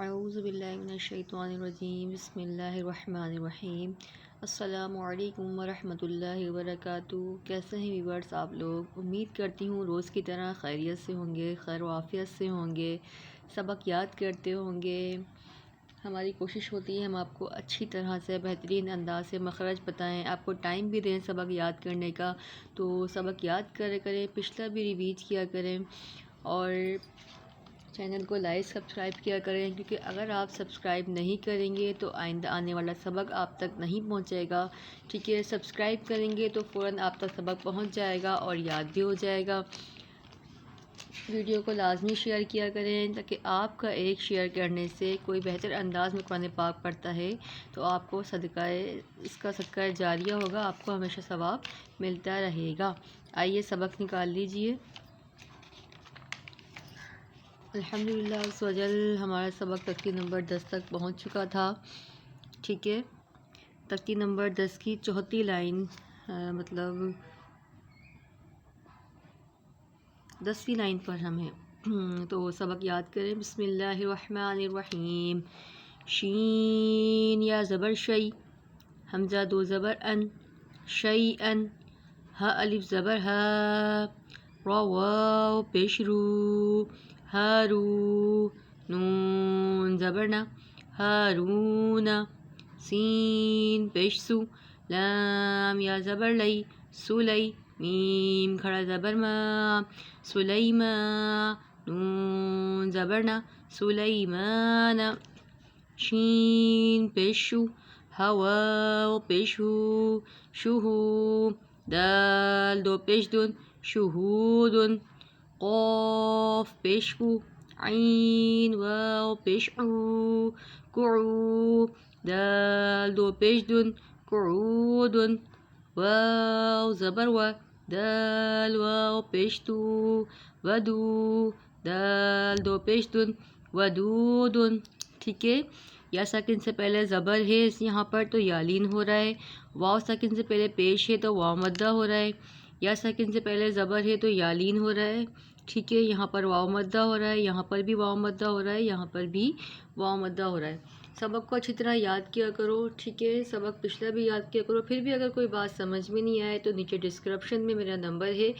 اعوذ باللہ من الشیطان الرجیم بسم اللہ الرحمن الرحیم السلام علیکم ورحمۃ اللہ وبرکاتہ۔ کیسے ہیں ویورز آپ لوگ؟ امید کرتی ہوں روز کی طرح خیریت سے ہوں گے، خیر و عافیت سے ہوں گے، سبق یاد کرتے ہوں گے۔ ہماری کوشش ہوتی ہے ہم آپ کو اچھی طرح سے بہترین انداز سے مخرج بتائیں، آپ کو ٹائم بھی دیں سبق یاد کرنے کا، تو سبق یاد کریں، پچھلا بھی ریویز کیا کریں اور چینل کو لائک سبسکرائب کیا کریں، کیونکہ اگر آپ سبسکرائب نہیں کریں گے تو آئندہ آنے والا سبق آپ تک نہیں پہنچے گا۔ ٹھیک ہے، سبسکرائب کریں گے تو فوراً آپ تک سبق پہنچ جائے گا اور یاد بھی ہو جائے گا۔ ویڈیو کو لازمی شیئر کیا کریں، تاکہ آپ کا ایک شیئر کرنے سے کوئی بہتر انداز میں قرآن پاک پڑھتا ہے تو آپ کو اس کا صدقہ جاریہ ہوگا، آپ کو ہمیشہ ثواب ملتا رہے گا۔ آئیے سبق نکال لیجئے۔ الحمدللہ عز و جل ہمارا سبق تختی نمبر 10 تک پہنچ چکا تھا۔ ٹھیک ہے، تختی نمبر 10 کی چوتھی لائن مطلب 10ویں لائن پر ہم ہیں، تو سبق یاد کریں۔ بسم اللہ الرحمن الرحیم۔ شین یا زبر شی، حمزہ دو زبر ان، شیئن، ہا الف زبر ہا، را واو پیش رو، ہارو، نون زبر نا، ہارون، سین پیش سو، لام یا زبر لئی، سولی، میم کھڑا زبر ما، سلیما، نون زبر نا، سلیمان، شین پیش شو، ہواو پیش ہو، شوہو، دال دو پیش دن، شہودن، قاف پیش کو، عین واو پیش عو، کعو، دال دو پیش دن، قعودن، واو زبر و، دال واو پیش تو، ودو، دال دو پیش دن، ودودن۔ ٹھیک ہے، یا ساکن سے پہلے زبر ہے یہاں پر تو یالین ہو رہا ہے، واو ساکن سے پہلے پیش ہے تو واو مدہ ہو رہا ہے، یا ساکن سے پہلے زبر ہے تو یالین ہو رہا ہے۔ ٹھیک ہے، یہاں پر واو مدہ ہو رہا ہے، یہاں پر بھی واو مدہ ہو رہا ہے، یہاں پر بھی واو مدہ ہو رہا ہے۔ سبق کو اچھی طرح یاد کیا کرو۔ ٹھیک ہے، سبق پچھلا بھی یاد کیا کرو، پھر بھی اگر کوئی بات سمجھ میں نہیں آئے تو نیچے ڈسکرپشن میں میرا نمبر ہے،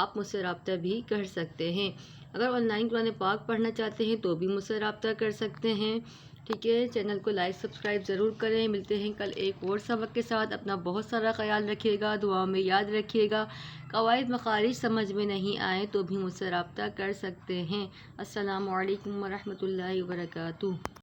آپ مجھ سے رابطہ بھی کر سکتے ہیں۔ اگر آن لائن قرآن پاک پڑھنا چاہتے ہیں تو بھی مجھ سے رابطہ کر سکتے ہیں۔ ٹھیک ہے، چینل کو لائک سبسکرائب ضرور کریں۔ ملتے ہیں کل ایک اور سبق کے ساتھ۔ اپنا بہت سارا خیال رکھیے گا، دعا میں یاد رکھیے گا۔ قواعد مخارج سمجھ میں نہیں آئے تو بھی مجھ سے رابطہ کر سکتے ہیں۔ السلام علیکم ورحمۃ اللہ وبرکاتہ۔